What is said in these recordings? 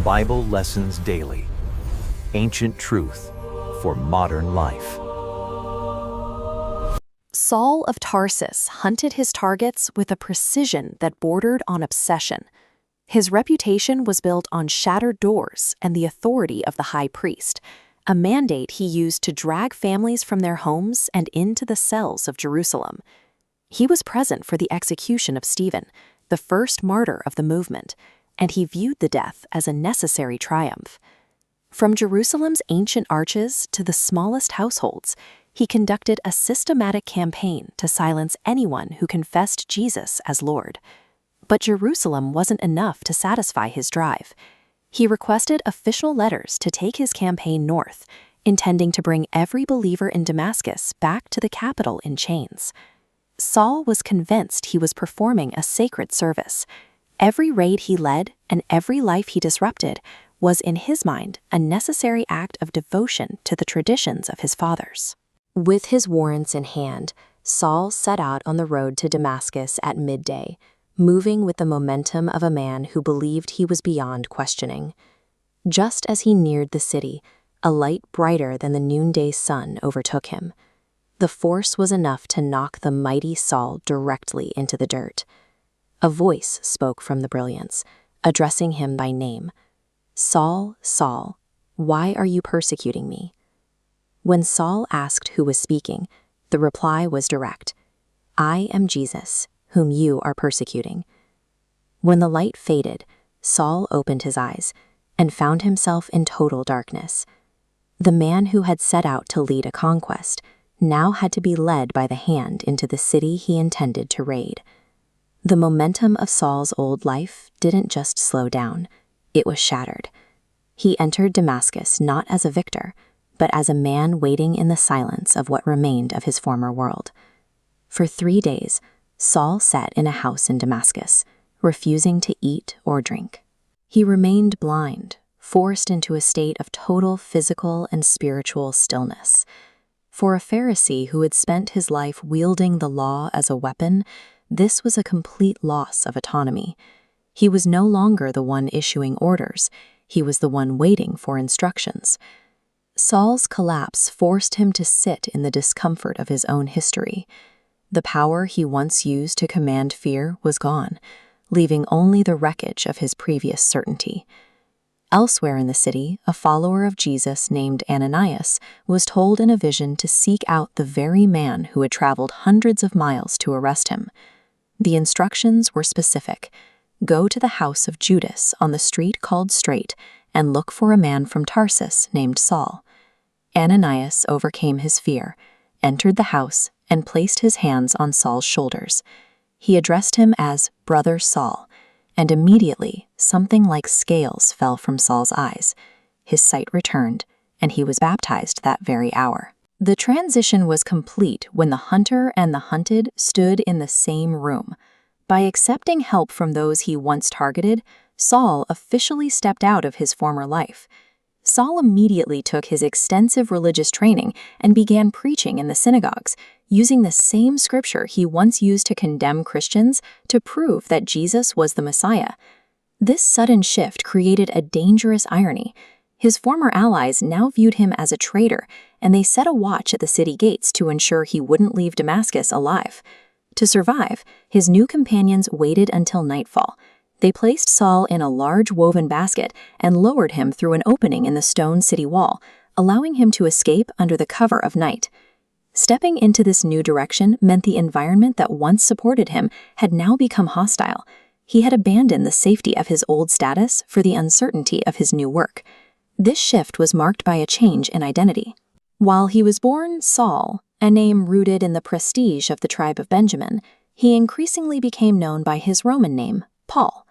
Bible Lessons Daily. Ancient truth for modern life. Saul of Tarsus hunted his targets with a precision that bordered on obsession. His reputation was built on shattered doors and the authority of the high priest, a mandate he used to drag families from their homes and into the cells of Jerusalem. He was present for the execution of Stephen, the first martyr of the movement, and he viewed the death as a necessary triumph. From Jerusalem's ancient arches to the smallest households, he conducted a systematic campaign to silence anyone who confessed Jesus as Lord. But Jerusalem wasn't enough to satisfy his drive. He requested official letters to take his campaign north, intending to bring every believer in Damascus back to the capital in chains. Saul was convinced he was performing a sacred service. Every raid he led and every life he disrupted was, in his mind, a necessary act of devotion to the traditions of his fathers. With his warrants in hand, Saul set out on the road to Damascus at midday, moving with the momentum of a man who believed he was beyond questioning. Just as he neared the city, a light brighter than the noonday sun overtook him. The force was enough to knock the mighty Saul directly into the dirt. A voice spoke from the brilliance, addressing him by name. "Saul, Saul, why are you persecuting me?" When Saul asked who was speaking, the reply was direct. "I am Jesus, whom you are persecuting." When the light faded, Saul opened his eyes and found himself in total darkness. The man who had set out to lead a conquest now had to be led by the hand into the city he intended to raid. The momentum of Saul's old life didn't just slow down, it was shattered. He entered Damascus not as a victor, but as a man waiting in the silence of what remained of his former world. For 3 days, Saul sat in a house in Damascus, refusing to eat or drink. He remained blind, forced into a state of total physical and spiritual stillness. For a Pharisee who had spent his life wielding the law as a weapon, this was a complete loss of autonomy. He was no longer the one issuing orders, he was the one waiting for instructions. Saul's collapse forced him to sit in the discomfort of his own history. The power he once used to command fear was gone, leaving only the wreckage of his previous certainty. Elsewhere in the city, a follower of Jesus named Ananias was told in a vision to seek out the very man who had traveled hundreds of miles to arrest him. The instructions were specific. Go to the house of Judas on the street called Straight and look for a man from Tarsus named Saul. Ananias overcame his fear, entered the house, and placed his hands on Saul's shoulders. He addressed him as Brother Saul, and immediately something like scales fell from Saul's eyes. His sight returned, and he was baptized that very hour. The transition was complete when the hunter and the hunted stood in the same room. By accepting help from those he once targeted, Saul officially stepped out of his former life. Saul immediately took his extensive religious training and began preaching in the synagogues, using the same scripture he once used to condemn Christians to prove that Jesus was the Messiah. This sudden shift created a dangerous irony. His former allies now viewed him as a traitor, and they set a watch at the city gates to ensure he wouldn't leave Damascus alive. To survive, his new companions waited until nightfall. They placed Saul in a large woven basket and lowered him through an opening in the stone city wall, allowing him to escape under the cover of night. Stepping into this new direction meant the environment that once supported him had now become hostile. He had abandoned the safety of his old status for the uncertainty of his new work. This shift was marked by a change in identity. While he was born Saul, a name rooted in the prestige of the tribe of Benjamin, he increasingly became known by his Roman name, Paul.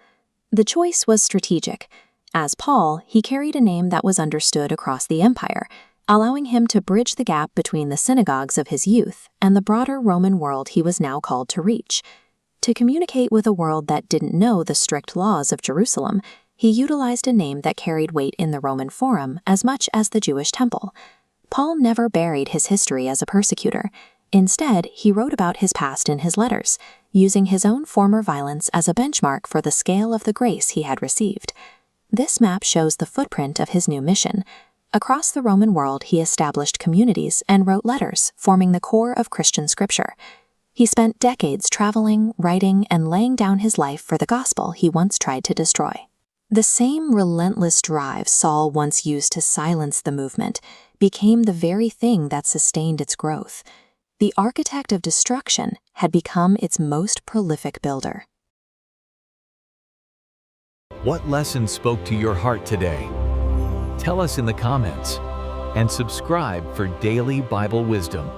The choice was strategic. As Paul, he carried a name that was understood across the empire, allowing him to bridge the gap between the synagogues of his youth and the broader Roman world he was now called to reach. To communicate with a world that didn't know the strict laws of Jerusalem, he utilized a name that carried weight in the Roman Forum as much as the Jewish temple. Paul never buried his history as a persecutor. Instead, he wrote about his past in his letters, using his own former violence as a benchmark for the scale of the grace he had received. This map shows the footprint of his new mission. Across the Roman world, he established communities and wrote letters, forming the core of Christian scripture. He spent decades traveling, writing, and laying down his life for the gospel he once tried to destroy. The same relentless drive Saul once used to silence the movement became the very thing that sustained its growth. The architect of destruction had become its most prolific builder. What lesson spoke to your heart today? Tell us in the comments and subscribe for daily Bible wisdom.